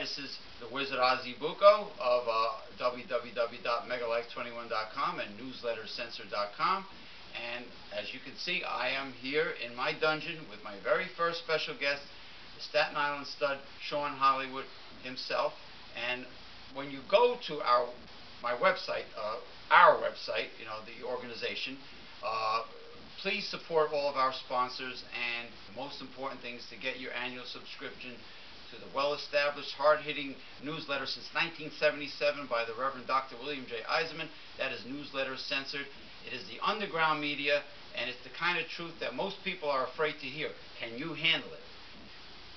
this is the Wizard Ozzie Bucco of www.megalife21.com and newslettercensor.com. And as you can see, I am here in my dungeon with my very first special guest, the Staten Island stud, Sean Hollywood himself. And when you go to my website, our website, the organization, please support all of our sponsors, and the most important thing is to get your annual subscription to the well-established, hard-hitting newsletter since 1977 by the Reverend Dr. William J. Eisenman. That is Newsletter Censored. It is the underground media, and it's the kind of truth that most people are afraid to hear. Can you handle it?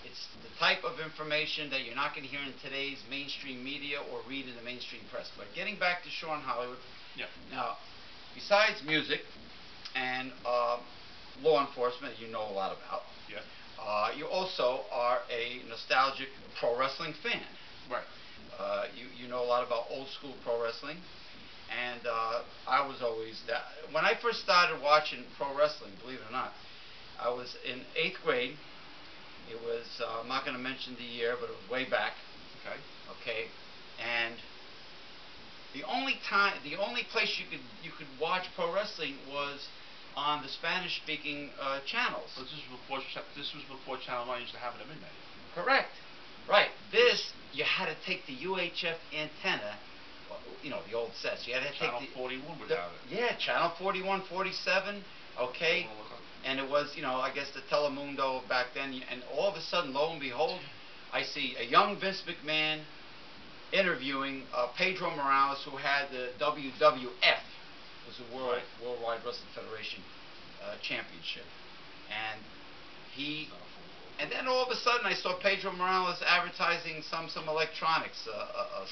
It's the type of information that you're not going to hear in today's mainstream media or read in the mainstream press. But getting back to Sean Hollywood, now, besides music and law enforcement, you know a lot about. You also are a nostalgic pro wrestling fan. Right. You know a lot about old school pro wrestling. And I was always that. When I first started watching pro wrestling, believe it or not, I was in 8th grade. It was, I'm not going to mention the year, but it was way back. Okay. And the only place you could watch pro wrestling was on the Spanish-speaking channels. But this was before Channel 9 used to have it at midnight. Correct. Right. This, you had to take the UHF antenna, the old sets. You had to Channel take the 41 would have it. Yeah, Channel 41, 47. Okay. And it was, I guess the Telemundo back then. And all of a sudden, lo and behold, I see a young Vince McMahon interviewing Pedro Morales, who had the WWF, was the Worldwide Wrestling Federation Championship, and then all of a sudden I saw Pedro Morales advertising some electronics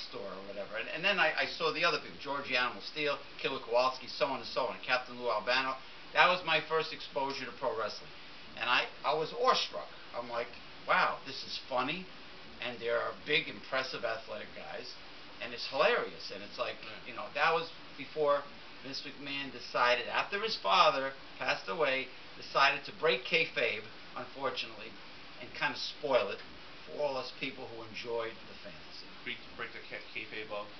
store or whatever, and then I saw the other people, Georgie Animal Steel, Killer Kowalski, so on and so on, Captain Lou Albano. That was my first exposure to pro wrestling, and I was awestruck. I'm like, wow, this is funny, and they're big, impressive, athletic guys, and it's hilarious, and it's like, that was before Vince McMahon decided, after his father passed away, decided to break kayfabe, unfortunately, and kind of spoil it for all us people who enjoyed the fantasy. Break the kayfabe of?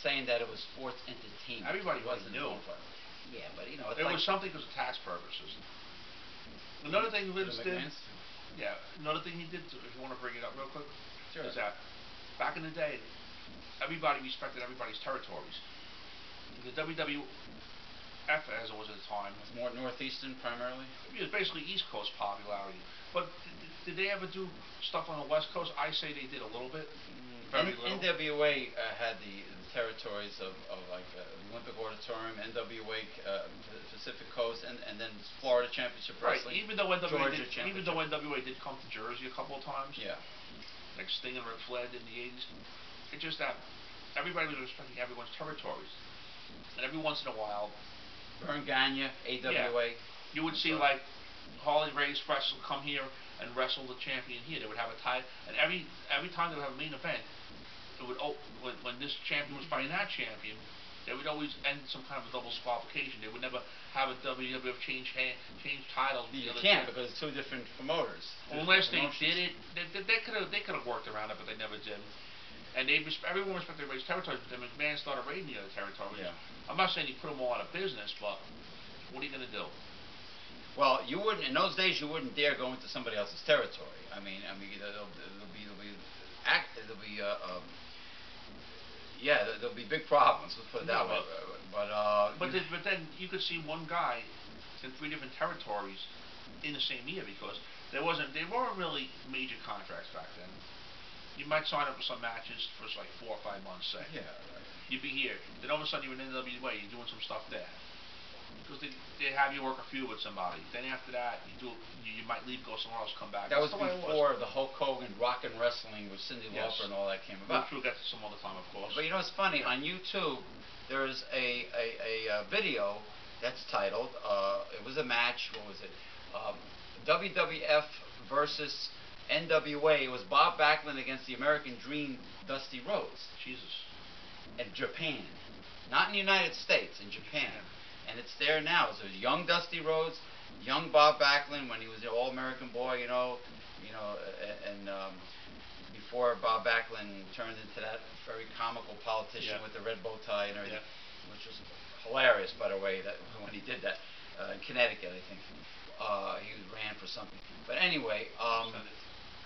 Saying that it was sports entertainment. Everybody knew. Yeah, but it was something because of tax purposes. Another thing Vince did, another thing he did, if you want to bring it up real quick, is that back in the day, everybody respected everybody's territories. The WWF, as it was at the time, was more northeastern primarily. It was basically East Coast popularity. But did they ever do stuff on the West Coast? I say they did a little bit. Very little. NWA had the territories of like the Olympic Auditorium, NWA Pacific Coast, and then Florida Championship Wrestling. Even though NWA did come to Jersey a couple of times. Yeah. Like Sting and Ric Flair did in the 80s. It's just that everybody was respecting everyone's territories. And every once in a while, Vern Gagne, AWA. You would see like Harley Race wrestle come here and wrestle the champion here. They would have a tie, and every time they would have a main event, it would when this champion was fighting that champion, they would always end some kind of a double disqualification. They would never have a WWF change titles. You can't because it's two different promoters. Unless they did it, they could have worked around it, but they never did. And everyone respected everybody's territories, but then McMahon started raiding the other territories. Yeah. I'm not saying he put them all out of business, but what are you going to do? Well, you wouldn't, in those days, you wouldn't dare go into somebody else's territory. There'll be big problems. Let's put it that way. But then you could see one guy in 3 different territories in the same year because they weren't really major contracts back then. You might sign up for some matches for like 4 or 5 months, say. Yeah, right. You'd be here. Then all of a sudden you're in NWA, you're doing some stuff there. Because they have you work a feud with somebody. Then after that, you might leave, go somewhere else, come back. That was before the Hulk Hogan Rock and Wrestling with Cyndi Lauper and all that came about. We'll get to some other time, of course. But it's funny, on YouTube, there's a video that's titled, it was a match, what was it? WWF versus NWA. It was Bob Backlund against the American Dream, Dusty Rhodes. Jesus. In Japan. Not in the United States, in Japan. And it's there now. So it was young Dusty Rhodes, young Bob Backlund when he was the All-American boy, and before Bob Backlund turned into that very comical politician Yeah. with the red bow tie and everything, Yeah. which was hilarious, by the way, that when he did that in Connecticut, I think. He ran for something. But anyway,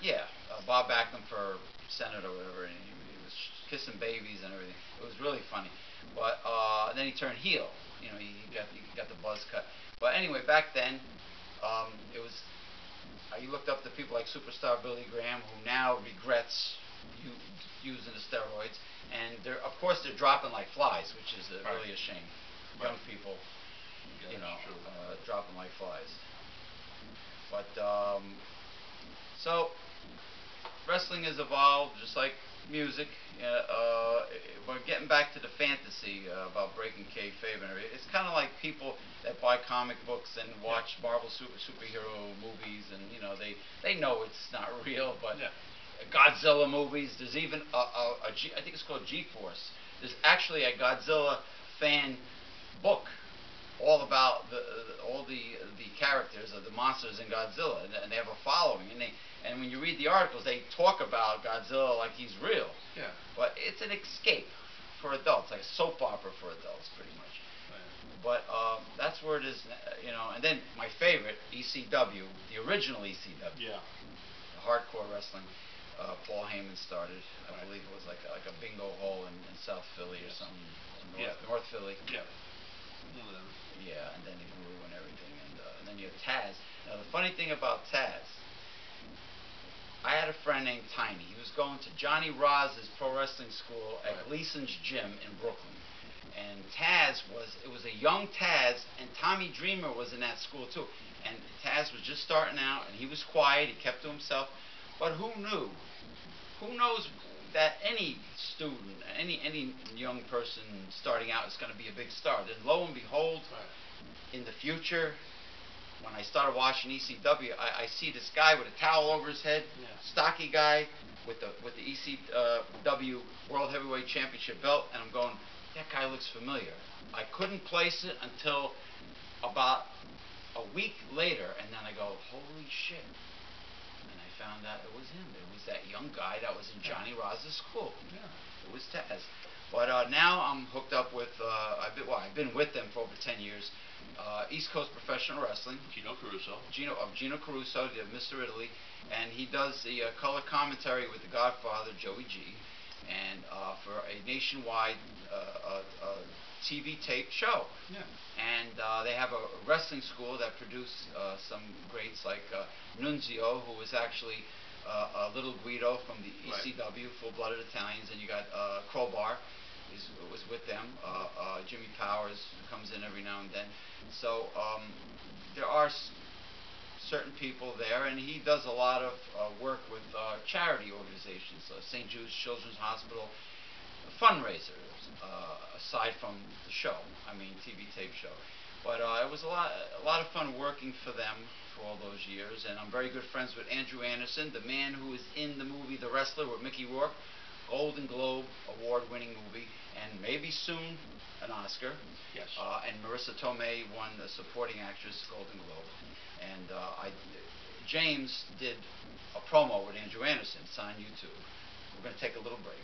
yeah, Bob Backlund for Senate or whatever, and he was kissing babies and everything. It was really funny. But then he turned heel. You know, he got the buzz cut. But anyway, back then, it was. You looked up to people like superstar Billy Graham, who now regrets using the steroids, and of course they're dropping like flies, which is really a shame. Right. Young people, Yeah, you know, that's true. dropping like flies. But so wrestling has evolved, just like music. We're getting back to the fantasy about breaking kayfabe and everything. It's kind of like people that buy comic books and watch Marvel superhero movies, and you know they know it's not real, but Godzilla movies. There's even I think it's called G-Force. There's actually a Godzilla fan book all about all the characters of the monsters in Godzilla, and they have a following, and when you read the articles, they talk about Godzilla like he's real. Yeah. But it's an escape for adults, like a soap opera for adults, pretty much. Right. But that's where it is, you know. And then my favorite, ECW, the original ECW. Yeah. The hardcore wrestling. Paul Heyman started. I Right. believe it was like a bingo hall in South Philly or something, North Philly. Yeah. Yeah, and then he grew and everything, and then you have Taz. Now the funny thing about Taz, I had a friend named Tiny. He was going to Johnny Roz's pro wrestling school at Gleason's Gym in Brooklyn, and it was a young Taz, and Tommy Dreamer was in that school too, and Taz was just starting out, and he was quiet, he kept to himself, but who knew? Who knows that any student, any young person starting out is going to be a big star? Then lo and behold, in the future, when I started watching ECW, I see this guy with a towel over his head, stocky guy with the ECW World Heavyweight Championship belt, and I'm going, that guy looks familiar. I couldn't place it until about a week later, and then I go, holy shit. And I found out it was him. It was that young guy that was in Johnny Roz's school. Yeah. It was Taz. But now I'm hooked up with, I've been with them for over 10 years, East Coast Professional Wrestling. Gino Caruso. Gino Caruso, Mr. Italy, and he does the color commentary with the Godfather, Joey G, and for a nationwide TV tape show. Yeah. And they have a wrestling school that produced some greats like Nunzio, who was actually Little Guido from the ECW, Full-Blooded Italians, and you got Crowbar was with them. Jimmy Powers comes in every now and then. So there are certain people there, and he does a lot of work with charity organizations, St. Jude's Children's Hospital, fundraisers, aside from the show, TV tape show. But it was a lot of fun working for them for all those years, and I'm very good friends with Andrew Anderson, the man who is in the movie The Wrestler with Mickey Rourke, Golden Globe award-winning movie, and maybe soon an Oscar. Yes. And Marissa Tomei won the supporting actress Golden Globe, and James did a promo with Andrew Anderson. It's on YouTube. We're going to take a little break.